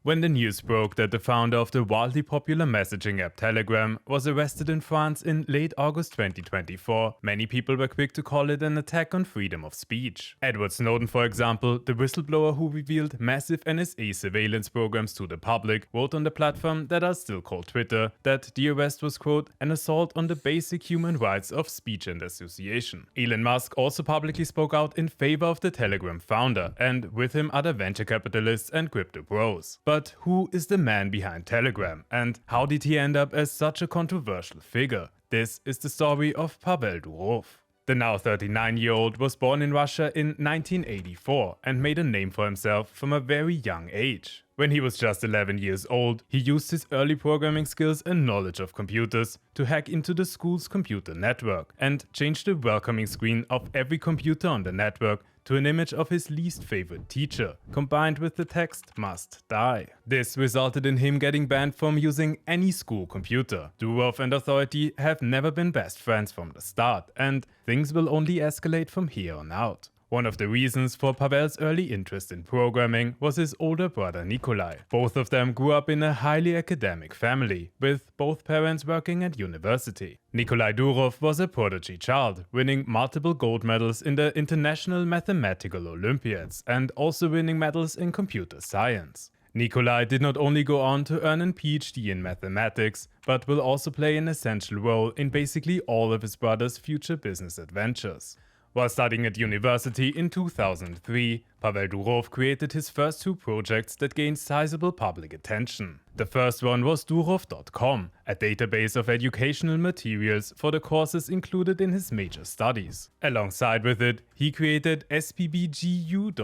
When the news broke that the founder of the wildly popular messaging app Telegram was arrested in France in late August 2024, many people were quick to call it an attack on freedom of speech. Edward Snowden, for example, the whistleblower who revealed massive NSA surveillance programs to the public, wrote on the platform that are still called Twitter that the arrest was, quote, an assault on the basic human rights of speech and association. Elon Musk also publicly spoke out in favor of the Telegram founder, and with him other venture capitalists and crypto bros. But who is the man behind Telegram, and how did he end up as such a controversial figure? This is the story of Pavel Durov. The now 39-year-old was born in Russia in 1984 and made a name for himself from a very young age. When he was just 11 years old, he used his early programming skills and knowledge of computers to hack into the school's computer network and change the welcoming screen of every computer on the network to an image of his least favorite teacher, combined with the text "must die." This resulted in him getting banned from using any school computer. Durov and authority have never been best friends from the start, and things will only escalate from here on out. One of the reasons for Pavel's early interest in programming was his older brother Nikolai. Both of them grew up in a highly academic family, with both parents working at university. Nikolai Durov was a prodigy child, winning multiple gold medals in the International Mathematical Olympiads and also winning medals in computer science. Nikolai did not only go on to earn a PhD in mathematics, but will also play an essential role in basically all of his brother's future business adventures. While studying at university in 2003, Pavel Durov created his first two projects that gained sizable public attention. The first one was Durov.com, a database of educational materials for the courses included in his major studies. Alongside with it, he created spbgu.ru,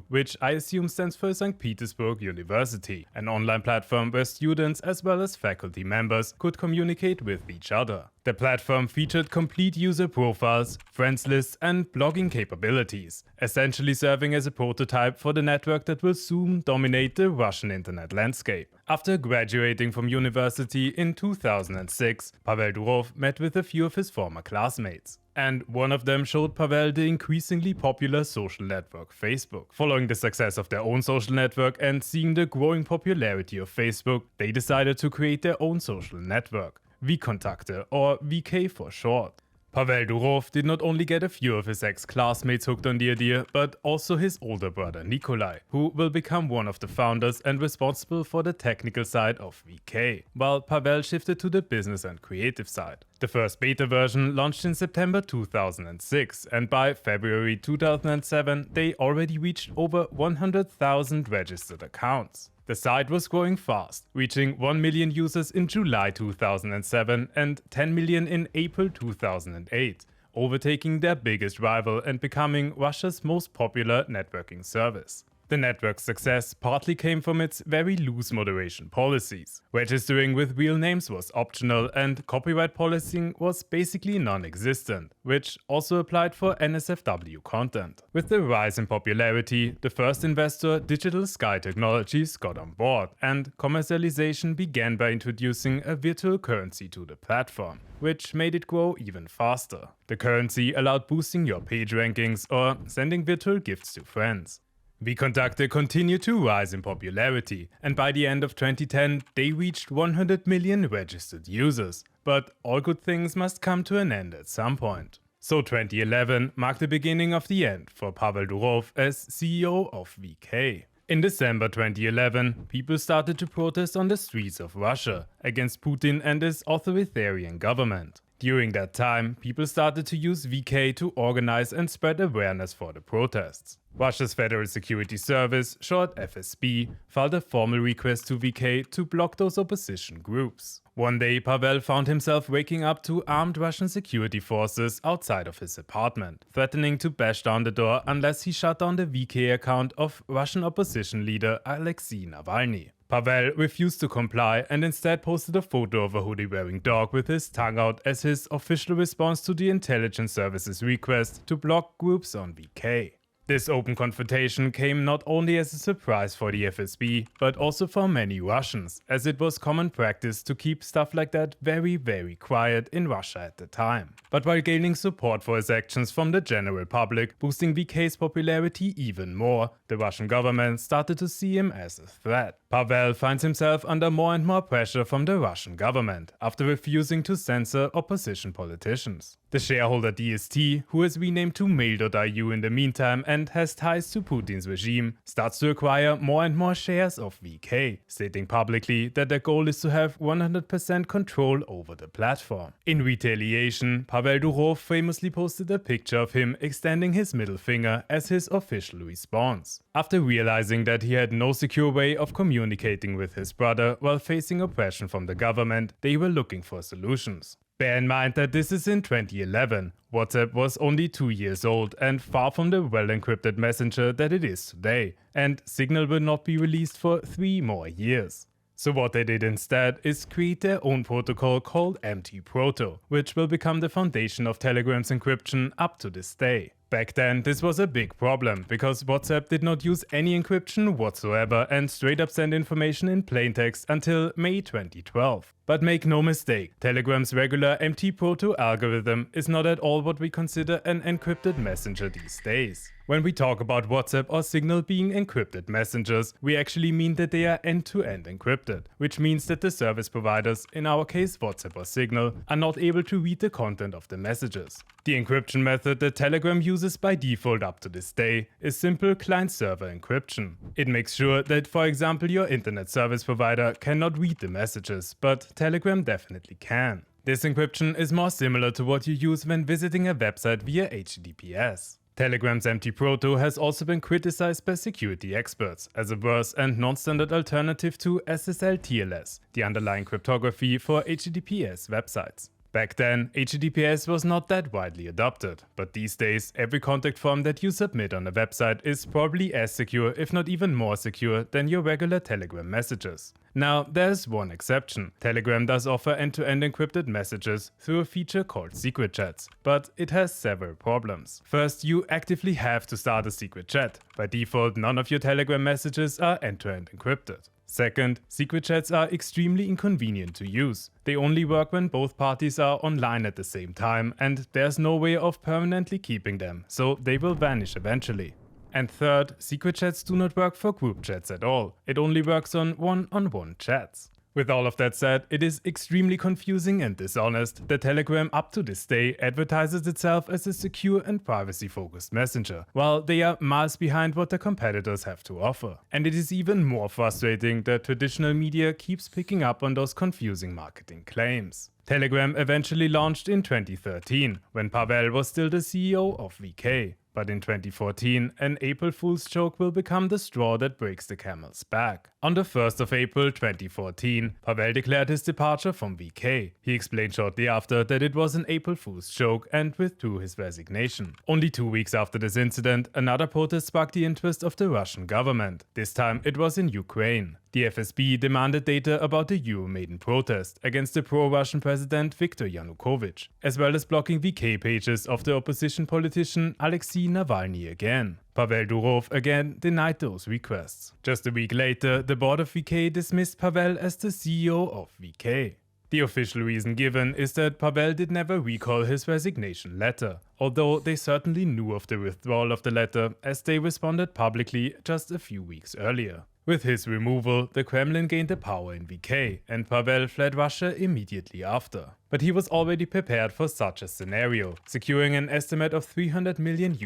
which I assume stands for St. Petersburg University, an online platform where students as well as faculty members could communicate with each other. The platform featured complete user profiles, friends lists, and blogging capabilities, essentially serving as a prototype for the network that will soon dominate the Russian internet landscape. After graduating from university in 2006, Pavel Durov met with a few of his former classmates. And one of them showed Pavel the increasingly popular social network Facebook. Following the success of their own social network and seeing the growing popularity of Facebook, they decided to create their own social network, VKontakte, or VK for short. Pavel Durov did not only get a few of his ex-classmates hooked on the idea, but also his older brother Nikolai, who will become one of the founders and responsible for the technical side of VK, while Pavel shifted to the business and creative side. The first beta version launched in September 2006, and by February 2007 they already reached over 100,000 registered accounts. The site was growing fast, reaching 1 million users in July 2007 and 10 million in April 2008, overtaking their biggest rival and becoming Russia's most popular networking service. The network's success partly came from its very loose moderation policies. Registering with real names was optional and copyright policing was basically non-existent, which also applied for NSFW content. With the rise in popularity, the first investor, Digital Sky Technologies, got on board, and commercialization began by introducing a virtual currency to the platform, which made it grow even faster. The currency allowed boosting your page rankings or sending virtual gifts to friends. VKontakte continued to rise in popularity, and by the end of 2010 they reached 100 million registered users. But all good things must come to an end at some point. So 2011 marked the beginning of the end for Pavel Durov as CEO of VK. In December 2011, people started to protest on the streets of Russia against Putin and his authoritarian government. During that time, people started to use VK to organize and spread awareness for the protests. Russia's Federal Security Service, short FSB, filed a formal request to VK to block those opposition groups. One day, Pavel found himself waking up to armed Russian security forces outside of his apartment, threatening to bash down the door unless he shut down the VK account of Russian opposition leader Alexei Navalny. Pavel refused to comply and instead posted a photo of a hoodie-wearing dog with his tongue out as his official response to the intelligence service's request to block groups on VK. This open confrontation came not only as a surprise for the FSB, but also for many Russians, as it was common practice to keep stuff like that very quiet in Russia at the time. But while gaining support for his actions from the general public, boosting VK's popularity even more, the Russian government started to see him as a threat. Pavel finds himself under more and more pressure from the Russian government, after refusing to censor opposition politicians. The shareholder DST, who is renamed to Mail.ru in the meantime and has ties to Putin's regime, starts to acquire more and more shares of VK, stating publicly that their goal is to have 100% control over the platform. In retaliation, Pavel Durov famously posted a picture of him extending his middle finger as his official response. After realizing that he had no secure way of communicating with his brother while facing oppression from the government, they were looking for solutions. Bear in mind that this is in 2011. WhatsApp was only 2 years old and far from the well-encrypted messenger that it is today, and Signal will not be released for 3 more years. So what they did instead is create their own protocol called MT-Proto, which will become the foundation of Telegram's encryption up to this day. Back then, this was a big problem, because WhatsApp did not use any encryption whatsoever and straight up send information in plain text until May 2012. But make no mistake, Telegram's regular MT-Proto algorithm is not at all what we consider an encrypted messenger these days. When we talk about WhatsApp or Signal being encrypted messengers, we actually mean that they are end-to-end encrypted, which means that the service providers, in our case WhatsApp or Signal, are not able to read the content of the messages. The encryption method that Telegram uses by default up to this day is simple client-server encryption. It makes sure that, for example, your internet service provider cannot read the messages, but Telegram definitely can. This encryption is more similar to what you use when visiting a website via HTTPS. Telegram's MT-Proto has also been criticized by security experts as a worse and non-standard alternative to SSL-TLS, the underlying cryptography for HTTPS websites. Back then, HTTPS was not that widely adopted, but these days every contact form that you submit on a website is probably as secure, if not even more secure, than your regular Telegram messages. Now, there's one exception. Telegram does offer end-to-end encrypted messages through a feature called secret chats, but it has several problems. First, you actively have to start a secret chat. By default, none of your Telegram messages are end-to-end encrypted. Second, secret chats are extremely inconvenient to use. They only work when both parties are online at the same time, and there's no way of permanently keeping them, so they will vanish eventually. And third, secret chats do not work for group chats at all. It only works on one-on-one chats. With all of that said, it is extremely confusing and dishonest that Telegram up to this day advertises itself as a secure and privacy-focused messenger, while they are miles behind what their competitors have to offer. And it is even more frustrating that traditional media keeps picking up on those confusing marketing claims. Telegram eventually launched in 2013, when Pavel was still the CEO of VK. But in 2014, an April Fool's joke will become the straw that breaks the camel's back. On the 1st of April 2014, Pavel declared his departure from VK. He explained shortly after that it was an April Fool's joke and withdrew his resignation. Only 2 weeks after this incident, another protest sparked the interest of the Russian government. This time it was in Ukraine. The FSB demanded data about the Euromaidan protest against the pro-Russian president Viktor Yanukovych, as well as blocking VK pages of the opposition politician Alexei Navalny again. Pavel Durov again denied those requests. Just a week later, the board of VK dismissed Pavel as the CEO of VK. The official reason given is that Pavel did never recall his resignation letter, although they certainly knew of the withdrawal of the letter as they responded publicly just a few weeks earlier. With his removal, the Kremlin gained the power in VK, and Pavel fled Russia immediately after. But he was already prepared for such a scenario, securing an estimate of $300 million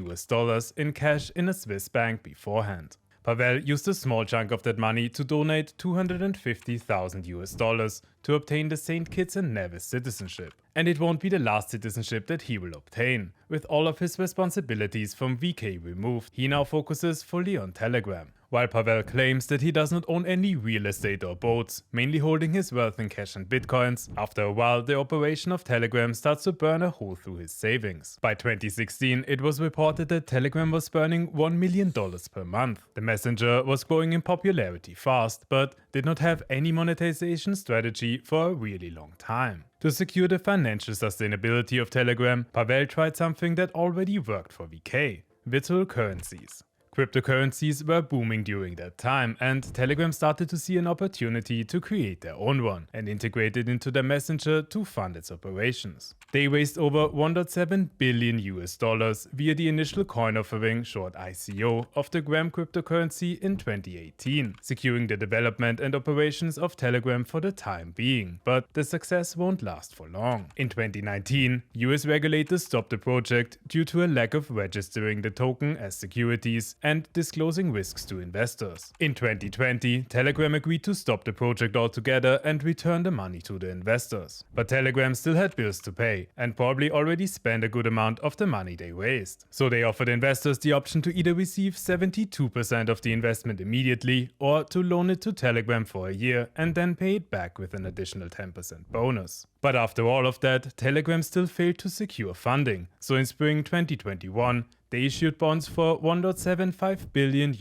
in cash in a Swiss bank beforehand. Pavel used a small chunk of that money to donate $250,000 to obtain the St. Kitts and Nevis citizenship. And it won't be the last citizenship that he will obtain. With all of his responsibilities from VK removed, he now focuses fully on Telegram. While Pavel claims that he does not own any real estate or boats, mainly holding his wealth in cash and bitcoins, after a while the operation of Telegram starts to burn a hole through his savings. By 2016, it was reported that Telegram was burning $1 million per month. The messenger was growing in popularity fast, but did not have any monetization strategy for a really long time. To secure the financial sustainability of Telegram, Pavel tried something that already worked for VK. virtual currencies. Cryptocurrencies were booming during that time, and Telegram started to see an opportunity to create their own one and integrate it into their messenger to fund its operations. They raised over $1.7 billion via the initial coin offering, short ICO, of the Gram cryptocurrency in 2018, securing the development and operations of Telegram for the time being. But the success won't last for long. In 2019, US regulators stopped the project due to a lack of registering the token as securities and disclosing risks to investors. In 2020, Telegram agreed to stop the project altogether and return the money to the investors. But Telegram still had bills to pay and probably already spent a good amount of the money they raised. So they offered investors the option to either receive 72% of the investment immediately or to loan it to Telegram for a year and then pay it back with an additional 10% bonus. But after all of that, Telegram still failed to secure funding. So in spring 2021, they issued bonds for $1.75 billion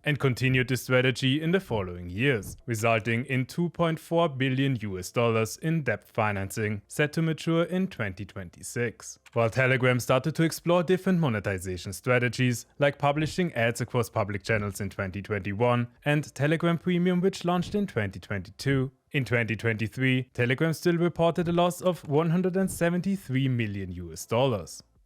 and continued the strategy in the following years, resulting in $2.4 billion in debt financing set to mature in 2026. While Telegram started to explore different monetization strategies, like publishing ads across public channels in 2021 and Telegram Premium, which launched in 2022, in 2023, Telegram still reported a loss of $173 million.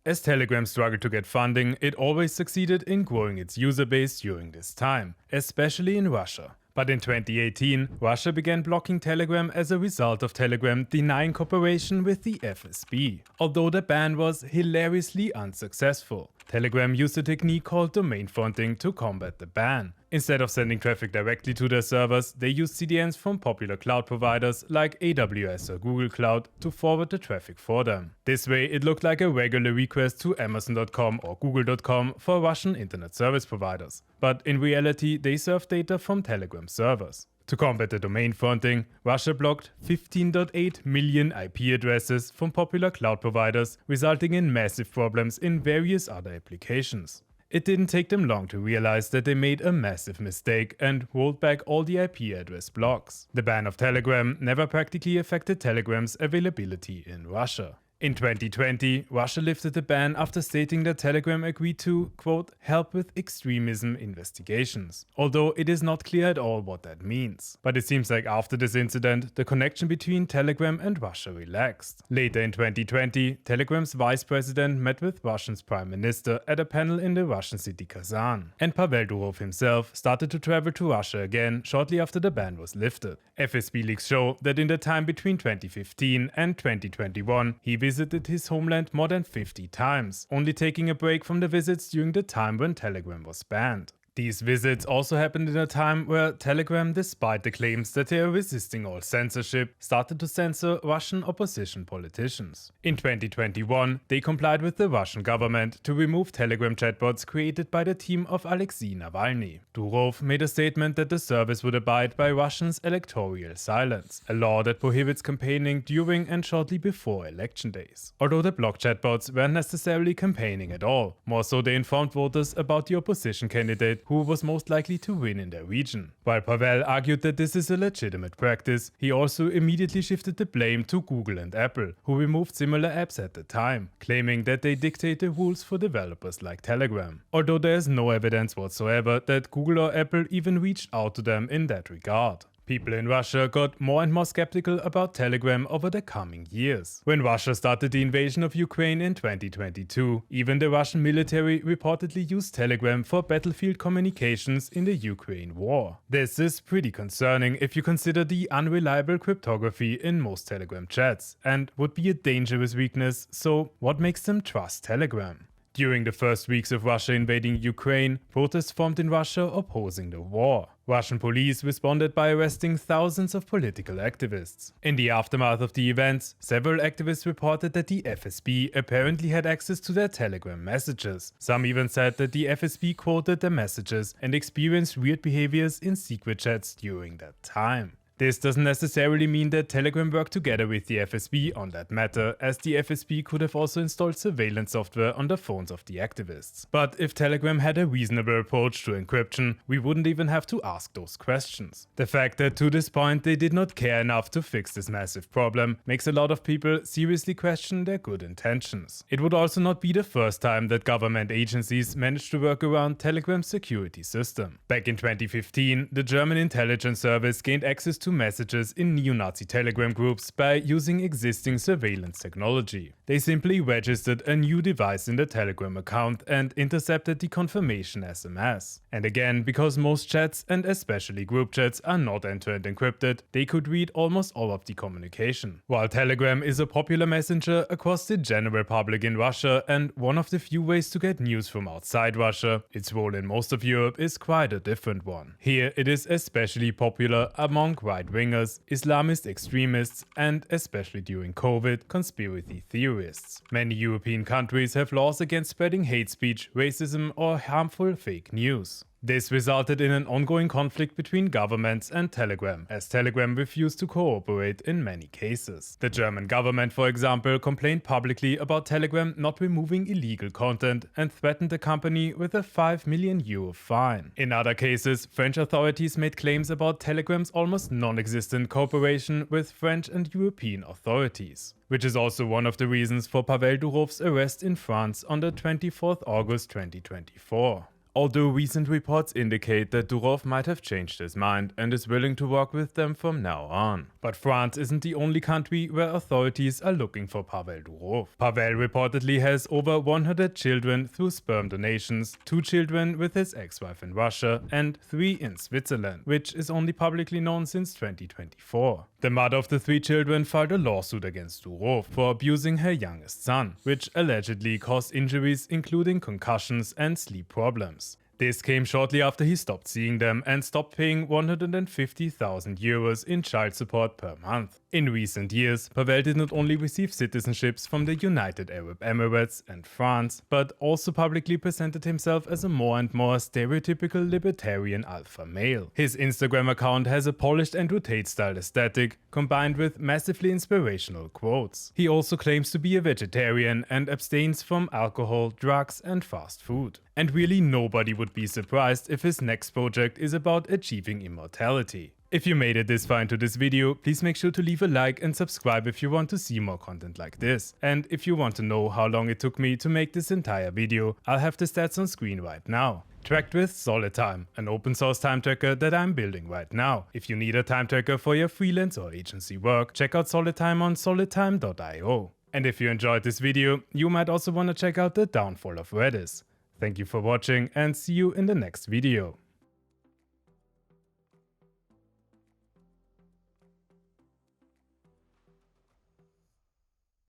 As Telegram struggled to get funding, it always succeeded in growing its user base during this time, especially in Russia. But in 2018, Russia began blocking Telegram as a result of Telegram denying cooperation with the FSB. Although the ban was hilariously unsuccessful, Telegram used a technique called domain fronting to combat the ban. Instead of sending traffic directly to their servers, they used CDNs from popular cloud providers like AWS or Google Cloud to forward the traffic for them. This way, it looked like a regular request to Amazon.com or Google.com for Russian internet service providers. But in reality, they served data from Telegram servers. To combat the domain fronting, Russia blocked 15.8 million IP addresses from popular cloud providers, resulting in massive problems in various other applications. It didn't take them long to realize that they made a massive mistake and rolled back all the IP address blocks. The ban of Telegram never practically affected Telegram's availability in Russia. In 2020, Russia lifted the ban after stating that Telegram agreed to, quote, help with extremism investigations, although it is not clear at all what that means. But it seems like after this incident, the connection between Telegram and Russia relaxed. Later in 2020, Telegram's vice president met with Russia's prime minister at a panel in the Russian city Kazan, and Pavel Durov himself started to travel to Russia again shortly after the ban was lifted. FSB leaks show that in the time between 2015 and 2021, he visited his homeland more than 50 times, only taking a break from the visits during the time when Telegram was banned. These visits also happened in a time where Telegram, despite the claims that they are resisting all censorship, started to censor Russian opposition politicians. In 2021, they complied with the Russian government to remove Telegram chatbots created by the team of Alexei Navalny. Durov made a statement that the service would abide by Russians' electoral silence, a law that prohibits campaigning during and shortly before election days. Although the blocked chatbots weren't necessarily campaigning at all, more so they informed voters about the opposition candidate who was most likely to win in their region. While Pavel argued that this is a legitimate practice, he also immediately shifted the blame to Google and Apple, who removed similar apps at the time, claiming that they dictate the rules for developers like Telegram. Although there is no evidence whatsoever that Google or Apple even reached out to them in that regard. People in Russia got more and more skeptical about Telegram over the coming years. When Russia started the invasion of Ukraine in 2022, even the Russian military reportedly used Telegram for battlefield communications in the Ukraine war. This is pretty concerning if you consider the unreliable cryptography in most Telegram chats, and would be a dangerous weakness, so what makes them trust Telegram? During the first weeks of Russia invading Ukraine, protests formed in Russia opposing the war. Russian police responded by arresting thousands of political activists. In the aftermath of the events, several activists reported that the FSB apparently had access to their Telegram messages. Some even said that the FSB quoted the messages and experienced weird behaviors in secret chats during that time. This doesn't necessarily mean that Telegram worked together with the FSB on that matter, as the FSB could have also installed surveillance software on the phones of the activists. But if Telegram had a reasonable approach to encryption, we wouldn't even have to ask those questions. The fact that to this point they did not care enough to fix this massive problem makes a lot of people seriously question their good intentions. It would also not be the first time that government agencies managed to work around Telegram's security system. Back in 2015, the German intelligence service gained access to messages in neo-Nazi Telegram groups by using existing surveillance technology. They simply registered a new device in the Telegram account and intercepted the confirmation SMS. And again, because most chats, and especially group chats, are not end-to-end encrypted, they could read almost all of the communication. While Telegram is a popular messenger across the general public in Russia and one of the few ways to get news from outside Russia, its role in most of Europe is quite a different one. Here it is especially popular among right-wingers, Islamist extremists, and especially during COVID, conspiracy theorists. Many European countries have laws against spreading hate speech, racism, or harmful fake news. This resulted in an ongoing conflict between governments and Telegram, as Telegram refused to cooperate in many cases. The German government, for example, complained publicly about Telegram not removing illegal content and threatened the company with a €5 million fine. In other cases, French authorities made claims about Telegram's almost non-existent cooperation with French and European authorities, which is also one of the reasons for Pavel Durov's arrest in France on the 24th August 2024. Although recent reports indicate that Durov might have changed his mind and is willing to work with them from now on. But France isn't the only country where authorities are looking for Pavel Durov. Pavel reportedly has over 100 children through sperm donations, 2 children with his ex-wife in Russia and 3 in Switzerland, which is only publicly known since 2024. The mother of the 3 children filed a lawsuit against Durov for abusing her youngest son, which allegedly caused injuries including concussions and sleep problems. This came shortly after he stopped seeing them and stopped paying €150,000 in child support per month. In recent years, Pavel did not only receive citizenships from the United Arab Emirates and France, but also publicly presented himself as a more and more stereotypical libertarian alpha male. His Instagram account has a polished Andrew Tate-style aesthetic, combined with massively inspirational quotes. He also claims to be a vegetarian and abstains from alcohol, drugs, and fast food. And really nobody would be surprised if his next project is about achieving immortality. If you made it this far into this video, please make sure to leave a like and subscribe if you want to see more content like this. And if you want to know how long it took me to make this entire video, I'll have the stats on screen right now. Tracked with Solid Time, an open source time tracker that I'm building right now. If you need a time tracker for your freelance or agency work, check out Solid Time on solidtime.io. And if you enjoyed this video, you might also want to check out the downfall of Redis. Thank you for watching and see you in the next video.